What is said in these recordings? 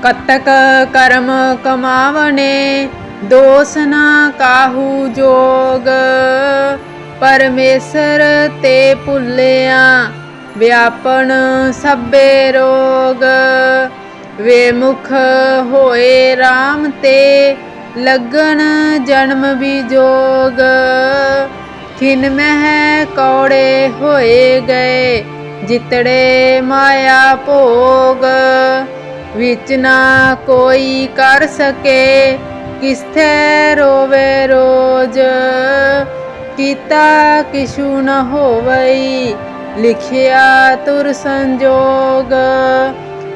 कतक कर्म कमावने दोष न काहू जोग। परमेश्वर ते भुलिया व्यापन सभे रोग। वे मुख होए राम ते लगन जन्म विजोग। खिन मह कौड़े होए गए जितड़े माया भोग। विच ना कोई कर सके किस्थे रोवे रोज। कीता किशु न होवई लिखिया तुर संजोग।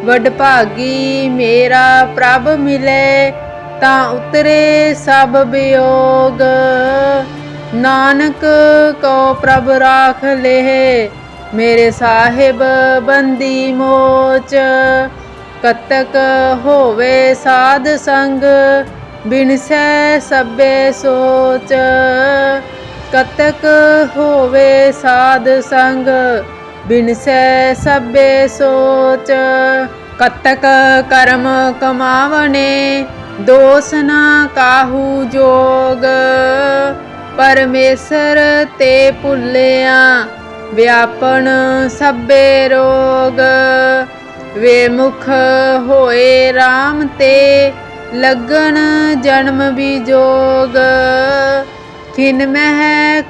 वडभागी मेरा प्रभ मिले ता उतरे सब वियोग। नानक को प्रभ राख लेह मेरे साहिब बंदी मोच। कतक होवे साध संग बिनसै सबे सोच। कतक होवे साध संग बिनसै सबे सोच। कतक कर्म कमावने दोष न काहू जोग। परमेश्वर ते भुलिया व्यापन सभे रोग। वे मुख होए राम ते लगन जन्म विजोग। खिन मह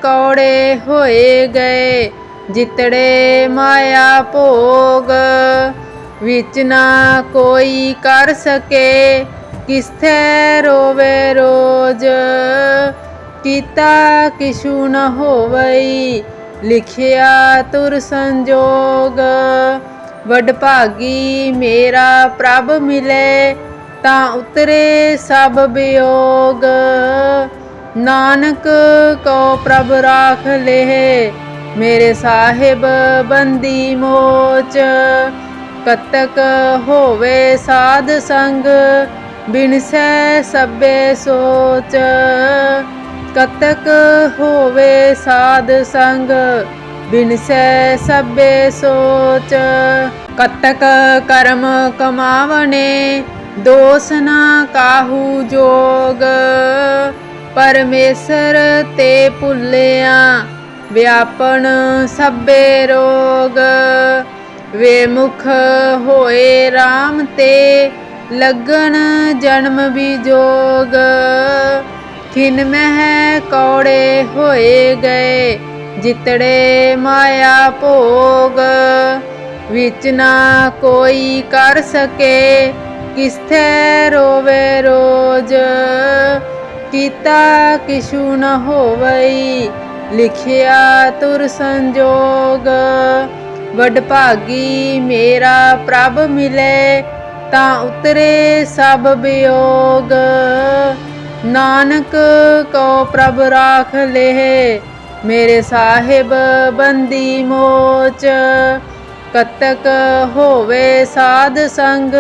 कौड़े होए गए जितड़े माया भोग। विच ना कोई कर सके किस्थे रोवे रोज। कीता किशु न होवई लिखिया तुर संजोग। वडभागी मेरा प्रभ मिले ता उतरे सब वियोग। नानक को प्रभ राख लेह मेरे साहिब बंदी मोच। कतक होवे साध संग बिनसै सबे सोच। कतक होवे साध संग बिनसै सबे सोच। कतक कर्म कमावने दोष न काहू जोग। परमेश्वर ते भुलिया व्यापन सभे रोग। वे मुख होए राम ते लगन जन्म विजोग। खिन मह कौड़े होए गए जितड़े माया भोग। विच ना कोई कर सके किस्थे रोवे रोज। कीता किशु न होवई लिखिया तुर संजोग। वडभागी मेरा प्रभ मिले ता उतरे सब वियोग। नानक को प्रभ राख लेह मेरे साहिब बंदी मोच। कतक होवे साध संग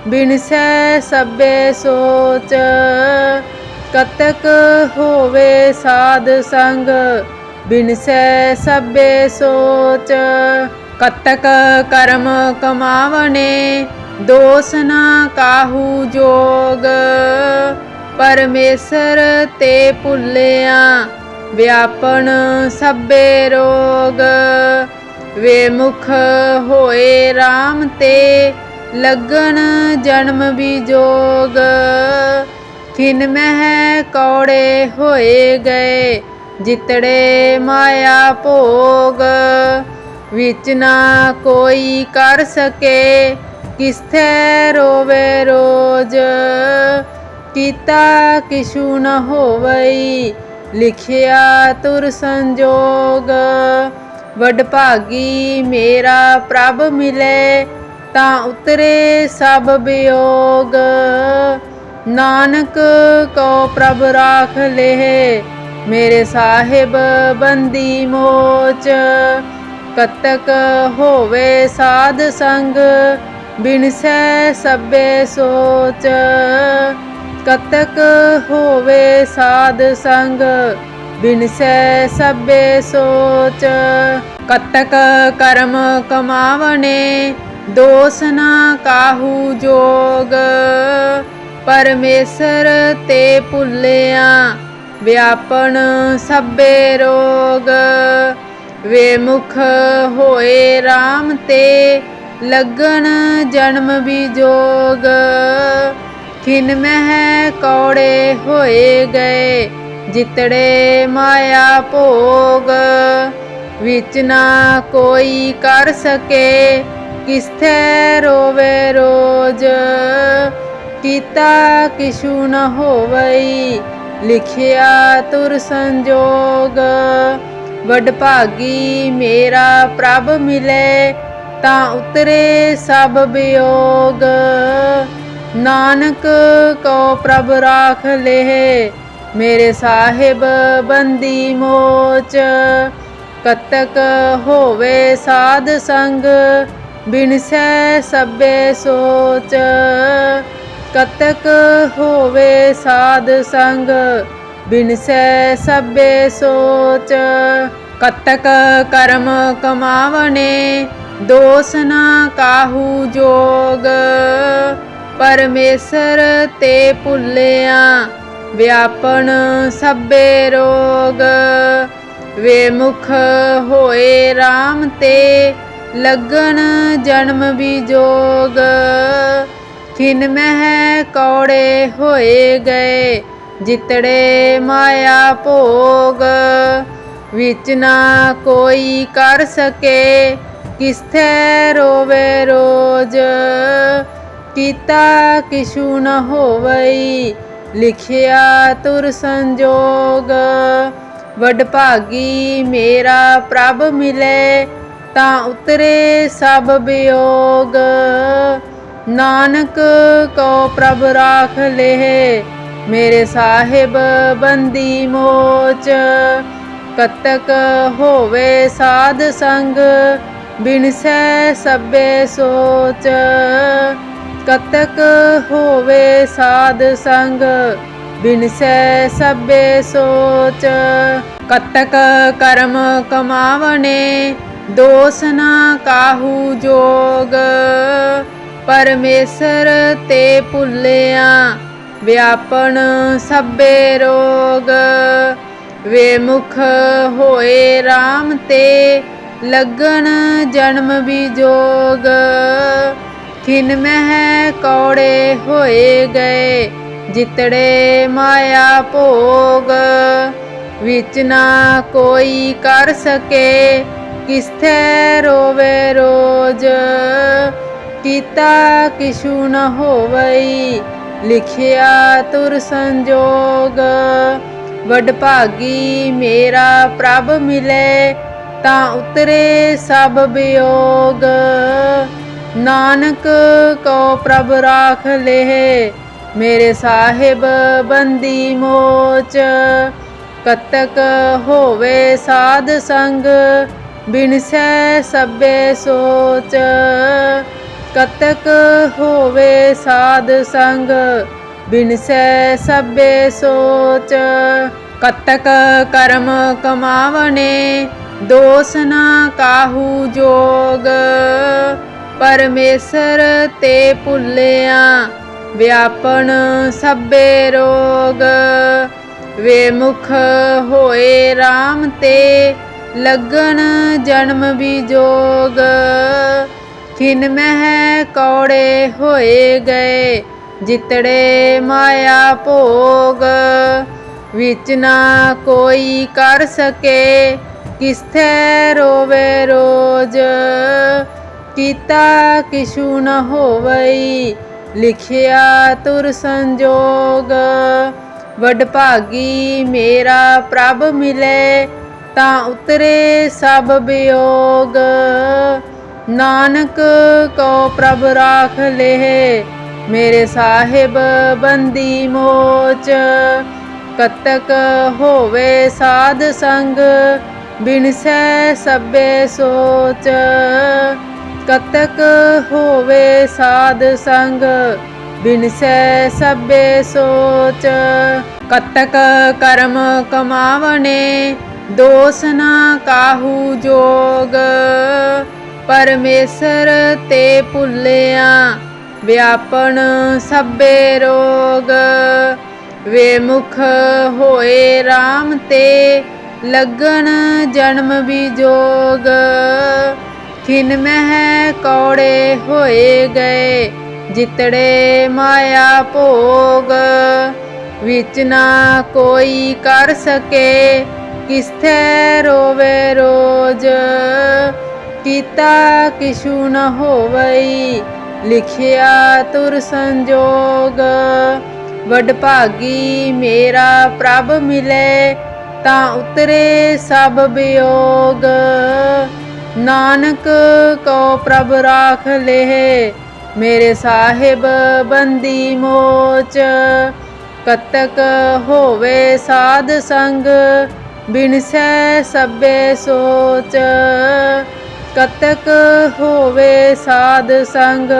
बिनसै सबे सोच। कतक होवे साध संग बिनसै सबे सोच। कतक कर्म कमावने दोष न काहू जोग। परमेश्वर ते भुलिया व्यापन सभे रोग। वे मुख होए राम ते लगन जन्म विजोग। खिन मह कौड़े होए गए जितड़े माया भोग। विच ना कोई कर सके किस्थे रोवे रोज। कीता किशु न होवई लिखिया तुर संजोग। वडभागी मेरा प्रभ मिले ता उतरे सब वियोग। नानक को प्रभ राख लेह मेरे साहिब बंदी मोच। कतक होवे साध संग बिनसै सबे सोच। कतक होवे साध संग बिनसै सबे सोच। कतक कर्म कमावने दोष न काहू जोग। परमेसर ते भुलिया व्यापन सभे रोग। वे मुख होए राम ते लगन जन्म विजोग। खिन मह कौड़े होए गए जितड़े माया भोग। विच ना कोई कर सके किस्थे रोवे रोज। कीता किशु न होवई लिखिया तुर संजोग। वडभागी मेरा प्रभ मिले तां उतरे सब वियोग। नानक को प्रभ राख लेह मेरे साहिब बंदी मोच। कतक होवे साध संग बिनसै सभे सोच। कतक होवे साध संग बिनसै सभे सोच। कतक कर्म कमावने दोष न काहू जोग। परमेसर ते भुलिया व्यापन सभे रोग। वे मुख होए राम ते लगन जन्म विजोग। खिन मह कौड़े होए गए जितड़े माया भोग। विच ना कोई कर सके किस्थे रोवे रोज। कीता किशु न होवई लिखिया तुर संजोग। वडभागी मेरा प्रभ मिले तां उतरे सब वियोग। नानक को प्रभ राख लेह मेरे साहिब बंदी मोच। कतक होवे साध संग बिनसै सभे सोच। कतक होवे साध संग बिनसै सभे सोच। कतक कर्म कमावने दोष न काहू जोग। परमेसर ते भुलिया व्यापन सभे रोग। वे मुख होए राम ते लगन जन्म विजोग। खिन मह कौड़े होए गए जितड़े माया भोग। विच ना कोई कर सके किस्थे रोवे रोज। कीता किशु न होवई लिखिया तुर संजोग। वडभागी मेरा प्रभ मिले तां उतरे सब वियोग। नानक को प्रभ राख लेह मेरे साहिब बंदी मोच। कतक होवे साध संग बिनसै सभे सोच। कतक होवे साध संग बिनसै सभे सोच। कतक कर्म कमावने दोष न काहू जोग। परमेसर ते भुलिया व्यापन सभे रोग। वे मुख होए राम ते लगन जन्म विजोग। खिन मह कौड़े होए गए जितड़े माया भोग। विच ना कोई कर सके किस्थे रोवे रोज। कीता किशु न होवई लिखिया तुर संजोग। वडभागी मेरा प्रभ मिले तां उतरे सब वियोग। नानक को प्रभ राख लेह मेरे साहिब बंदी मोच। कतक होवे साध संग बिनसै सभे सोच। कतक होवे साध संग बिनसै सभे सोच। कतक कर्म कमावने दोष न काहू जोग। परमेसर ते भुलिया व्यापन सभे रोग। विमुख होए राम ते लगन जन्म विजोग। खिन मह कौड़े होए गए जितड़े माया भोग। विच ना कोई कर सके किस्थे रोवे रोज। कीता किछु न होवई लिखिया तुर संजोग। वडभागी मेरा प्रभ मिले तां उतरे सब वियोग। नानक को प्रभ राख लेह मेरे साहिब बंदी मोच। कतक होवे साध संग बिनसै सभे सोच। कतक होवे साध संग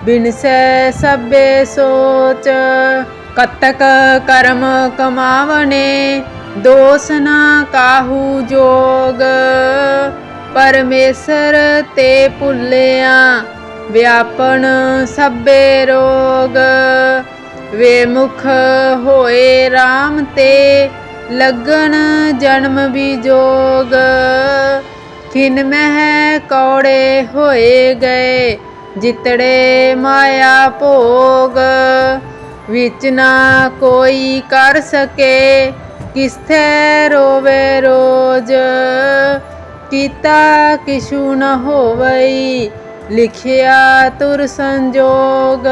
बिनसै सभे सोच। कतक कर्म कमावने दोष न काहू जोग। परमेसर ते भुलिया व्यापन सभे रोग। विमुख होए राम ते लगन जन्म विजोग। खिन मह कौड़े होए गए जितड़े माया भोग। विच ना कोई कर सके किस्थे रोवे रोज। कीता किछु न होवई लिखिया तुर संजोग।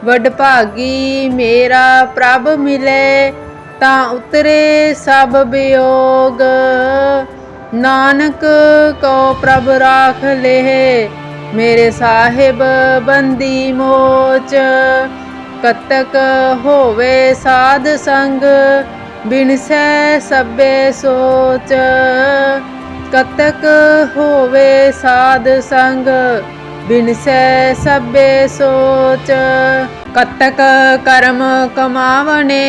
वडभागी मेरा प्रभ मिले तां उतरे सब वियोग। नानक को प्रभ राख लेह मेरे साहिब बंदी मोच। कतक होवे साध संग बिनसै सभे सोच। कतक होवे साध संग बिनसै सभे सोच। कतक कर्म कमावने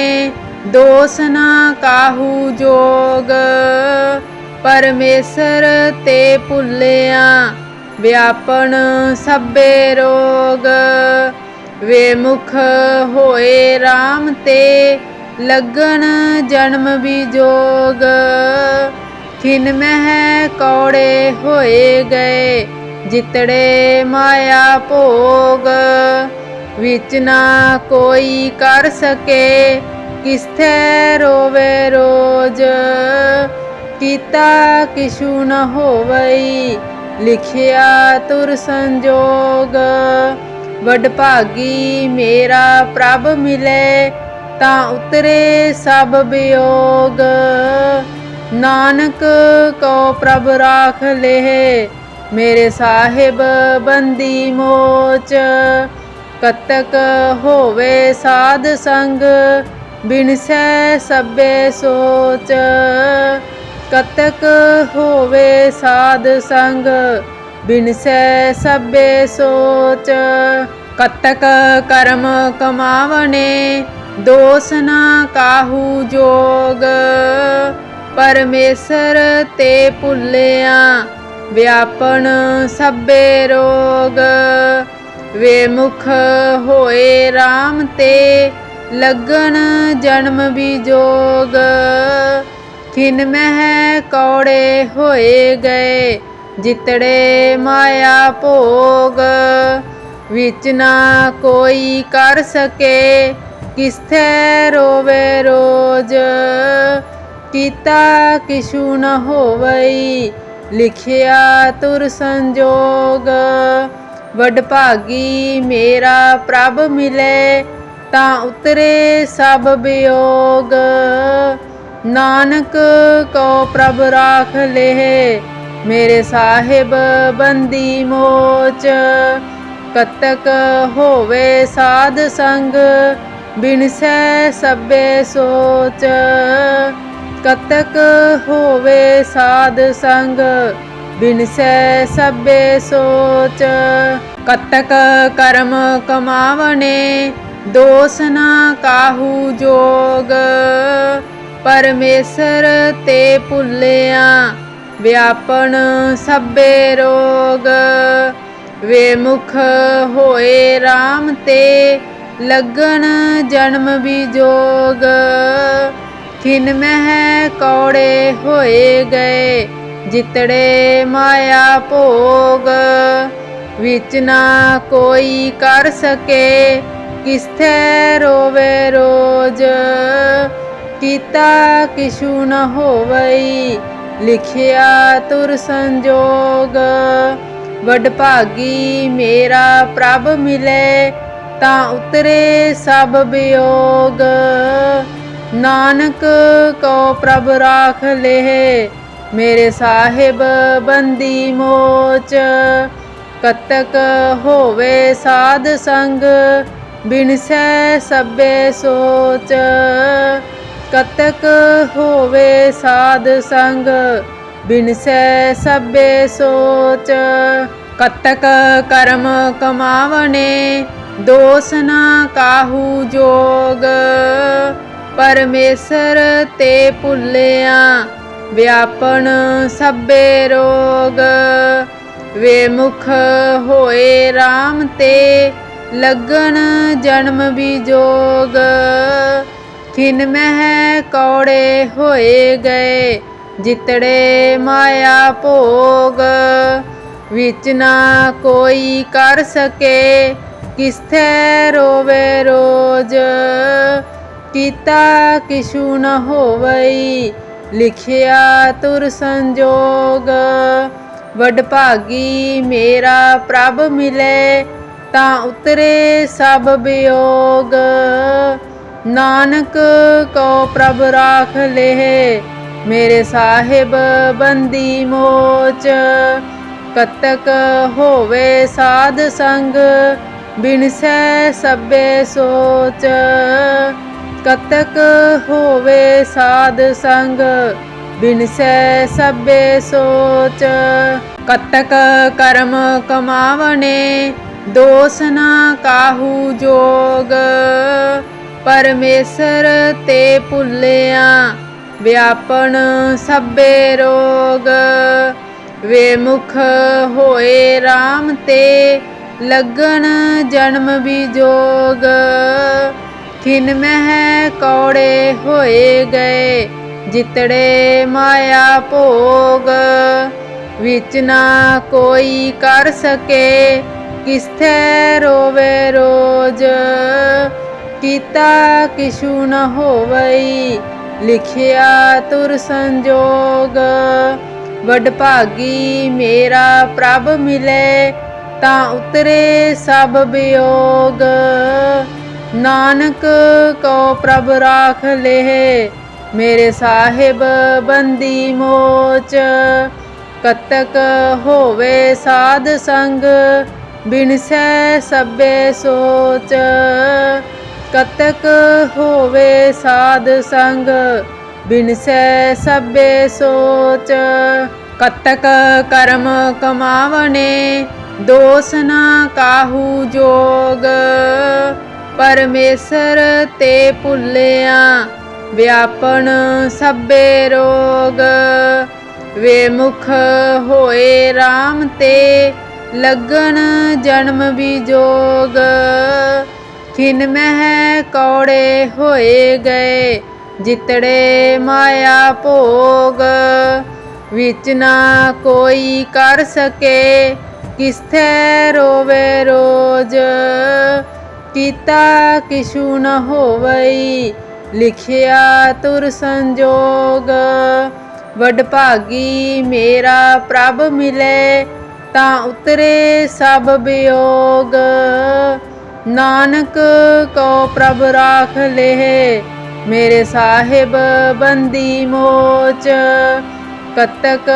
दोष न काहू जोग। परमेसर ते भुलिया व्यापन सभे रोग। विमुख होए राम ते लगन जन्म विजोग। खिन मह कौड़े होए गए जितड़े माया भोग। विच ना कोई कर सके किस्थे रोवे रोज। कीता किछु न होवई लिखिया तुर संजोग। वडभागी मेरा प्रभ मिले तां उतरे सब वियोग। नानक को प्रभ राख लेह मेरे साहिब बंदी मोच। कतक होवे साध संग बिनसै सभे सोच। कतक होवे साध संग बिनसै सभे सोच। कतक कर्म कमावने दोष न काहू जोग। परमेसर ते भुलिया व्यापन सभे रोग। विमुख होए राम ते लगन जन्म विजोग। खिन मह कौड़े होए गए जितड़े माया भोग। विच ना कोई कर सके किस्थे रोवे रोज। कीता किछु न होवई लिखिया तुर संजोग। वडभागी मेरा प्रभ मिले तां उतरे सब वियोग। नानक को प्रभ राख लेह मेरे साहिब बंदी मोच। कतक होवे साध संग बिनसै सभे सोच। कतक होवे साध संग बिनसै सभे सोच। कतक कर्म कमावने दोष न काहू जोग। परमेसर ते भुलिया ਵਿਆਪਣ ਸਭੇ ਰੋਗ। ਵੇਮੁਖ ਹੋਏ RAM ਤੇ ਲੱਗਣ ਜਨਮ ਵਿਜੋਗ। ਖਿਨ ਮਹਿ ਕੌੜੇ ਹੋਏ ਗਏ ਜਿਤੜੇ ਮਾਇਆ ਭੋਗ। ਵਿੱਚ ਨਾ ਕੋਈ ਕਰ ਸਕੇ ਕਿਸਥੈ ਰੋਵੇ ਰੋਜ। ਕੀਤਾ ਕਿਛੂ ਨ ਹੋਵਈ ਲਿਖਿਆ ਤੁਰ ਸੰਜੋਗ। ਵਡਭਾਗੀ ਮੇਰਾ ਪ੍ਰਭ ਮਿਲੇ ਤਾਂ ਉਤਰੇ ਸਭ ਵਿਯੋਗ। ਨਾਨਕ ਕੋ ਪ੍ਰਭ ਰਾਖ ਲੇਹ ਮੇਰੇ ਸਾਹਿਬ ਬੰਦੀ ਮੋਚ। ਕਤਕ ਹੋਵੇ ਸਾਧ ਸੰਗ ਬਿਨਸੈ ਸਭੇ ਸੋਚ। ਕਤਕ ਹੋਵੇ ਸਾਧ ਸੰਗ ਬਿਨਸੈ ਸਭੇ ਸੋਚ। ਕਤਕ ਕਰਮ ਕਮਾਵਣੇ ਦੋਸ ਨਾ ਕਾਹੂ ਜੋਗ। ਪਰਮੇਸ਼ਰ ਤੇ ਭੁੱਲਿਆ ਵਿਆਪਣ ਸਭੇ ਰੋਗ। ਵੇਮੁਖ ਹੋਏ RAM ਤੇ ਲੱਗਣ ਜਨਮ ਵਿਜੋਗ। ਖਿਨ ਮਹਿ ਕੌੜੇ ਹੋਏ ਗਏ ਜਿਤੜੇ ਮਾਇਆ ਭੋਗ। ਵਿੱਚ ਨਾ ਕੋਈ ਕਰ ਸਕੇ ਕਿਸਥੈ ਰੋਵੇ ਰੋਜ। ਕੀਤਾ ਕਿਛੂ ਨ ਹੋਵਈ ਲਿਖਿਆ ਤੁਰ ਸੰਜੋਗ। ਵਡਭਾਗੀ ਮੇਰਾ ਪ੍ਰਭ ਮਿਲੇ ਤਾਂ ਉਤਰੇ ਸਭ ਵਿਯੋਗ। ਨਾਨਕ ਕੋ ਪ੍ਰਭ ਰਾਖ ਲੇਹ ਮੇਰੇ ਸਾਹਿਬ ਬੰਦੀ ਮੋਚ। ਕਤਕ ਹੋਵੇ ਸਾਧ ਸੰਗ ਬਿਨਸੈ ਸਭੇ ਸੋਚ। ਕਤਕ ਹੋਵੇ ਸਾਧ ਸੰਗ ਬਿਨਸੈ ਸਭੇ ਸੋਚ। ਕਤਕ ਕਰਮ ਕਮਾਵਣੇ ਦੋਸ ਨਾ ਕਾਹੂ ਜੋਗ। ਪਰਮੇਸ਼ਰ ਤੇ ਭੁੱਲਿਆ ਵਿਆਪਣ ਸਭੇ ਰੋਗ। ਵੇਮੁਖ ਹੋਏ RAM ਤੇ ਲੱਗਣ ਜਨਮ ਵਿਜੋਗ। ਖਿਨ ਮਹਿ ਕੌੜੇ ਹੋਏ ਗਏ ਜਿਤੜੇ ਮਾਇਆ ਭੋਗ। ਵਿੱਚ ਨਾ ਕੋਈ ਕਰ ਸਕੇ ਕਿਸਥੈ ਰੋਵੇ ਰੋਜ। ਕੀਤਾ ਕਿਛੂ ਨ ਹੋਵਈ ਲਿਖਿਆ ਤੁਰ ਸੰਜੋਗ। ਵਡਭਾਗੀ ਮੇਰਾ ਪ੍ਰਭ ਮਿਲੇ ਤਾਂ ਉਤਰੇ ਸਭ ਵਿਯੋਗ। ਨਾਨਕ ਕੋ ਪ੍ਰਭ ਰਾਖ ਲੇਹ ਮੇਰੇ ਸਾਹਿਬ ਬੰਦੀ ਮੋਚ। ਕਤਕ ਹੋਵੇ ਸਾਧ ਸੰਗ ਬਿਨਸੈ ਸਭੇ ਸੋਚ। ਕਤਕ ਹੋਵੇ ਸਾਧ ਸੰਗ ਬਿਨਸੈ ਸਭੇ ਸੋਚ। ਕਤਕ ਕਰਮ ਕਮਾਵਣੇ ਦੋਸ ਨਾ ਕਾਹੂ ਜੋਗ। ਪਰਮੇਸ਼ਰ ਤੇ ਭੁੱਲਿਆ ਵਿਆਪਣ ਸਭੇ ਰੋਗ। ਵੇਮੁਖ ਹੋਏ RAM ਤੇ ਲੱਗਣ ਜਨਮ ਵਿਜੋਗ। ਖਿਨ ਮਹਿ ਕੌੜੇ ਹੋਏ ਗਏ ਜਿਤੜੇ ਮਾਇਆ ਭੋਗ। ਵਿੱਚ ਨਾ ਕੋਈ ਕਰ ਸਕੇ ਕਿਸਥੈ ਰੋਵੇ ਰੋਜ। ਕੀਤਾ ਕਿਛੂ ਨ ਹੋਵਈ ਲਿਖਿਆ ਤੁਰ ਸੰਜੋਗ। ਵਡਭਾਗੀ ਮੇਰਾ ਪ੍ਰਭ ਮਿਲੇ ਤਾਂ ਉਤਰੇ ਸਭ ਵਿਯੋਗ। ਨਾਨਕ ਕੋ ਪ੍ਰਭ ਰਾਖ ਲੇਹ ਮੇਰੇ ਸਾਹਿਬ ਬੰਦੀ ਮੋਚ। ਕਤਕ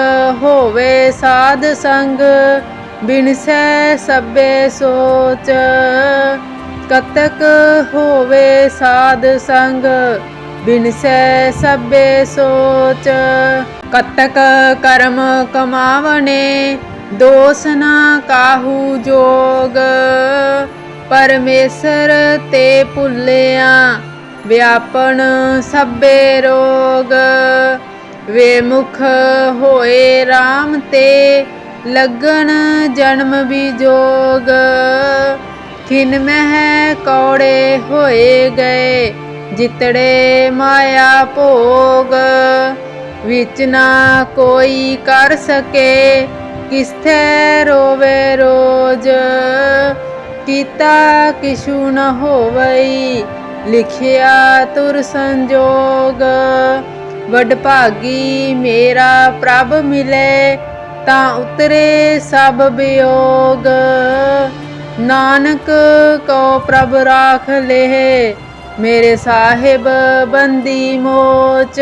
ਹੋਵੇ ਸਾਧ ਸੰਗ ਬਿਨਸੈ ਸਭੇ ਸੋਚ। ਕਤਕ ਹੋਵੇ ਸਾਧ ਸੰਗ ਬਿਨਸੈ ਸਭੇ ਸੋਚ। ਕਤਕ ਕਰਮ ਕਮਾਵਣੇ ਦੋਸ ਨਾ ਕਾਹੂ ਜੋਗ। ਪਰਮੇਸ਼ਰ ਤੇ ਭੁੱਲਿਆ ਵਿਆਪਣ ਸਭੇ ਰੋਗ। वे मुख होए राम ते लगन जन्म बिजोग। खिन मह कौड़े होए गए जितड़े माया भोग। विच ना कोई कर सके किस्थे रोवे रोज। कीता किशु न होवई लिखिया तुर संजोग। वडभागी मेरा प्रभ मिले तां उतरे सब वियोग। नानक को प्रभ राख लेह मेरे साहिब बंदी मोच।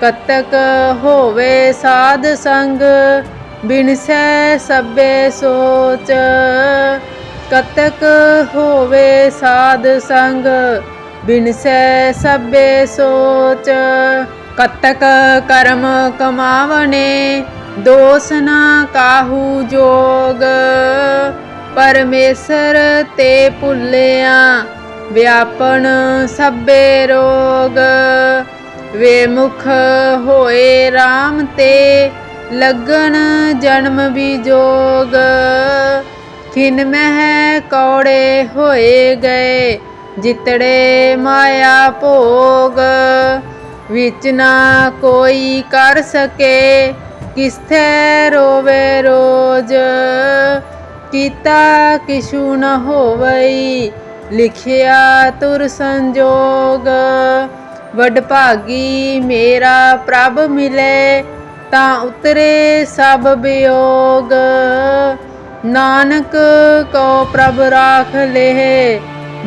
कतक होवे साध संग बिनसै सबे सोच। कतक होवे साध संग बिनसै सबे सोच। कतक कर्म कमावने दोष न काहू जोग। परमेसर ते भुलिया व्यापन सबे रोग। वे मुख होए राम ते लगन जन्म बिजोग। खिन मह कौड़े होए गए जितड़े माया भोग। विच ना कोई कर सके किस्थे रोवे रोज। कीता किशु न होवई लिखिया तुर संजोग। वडभागी मेरा प्रभ मिले तां उतरे सब वियोग। नानक को प्रभ राख लेह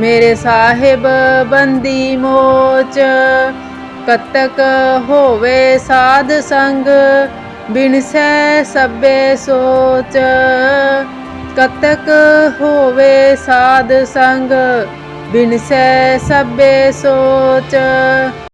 मेरे साहिब बंदी मोच। कतक होवे साध संग बिनसै सबे सोच। कतक होवे साध संग बिनसै सबे सोच।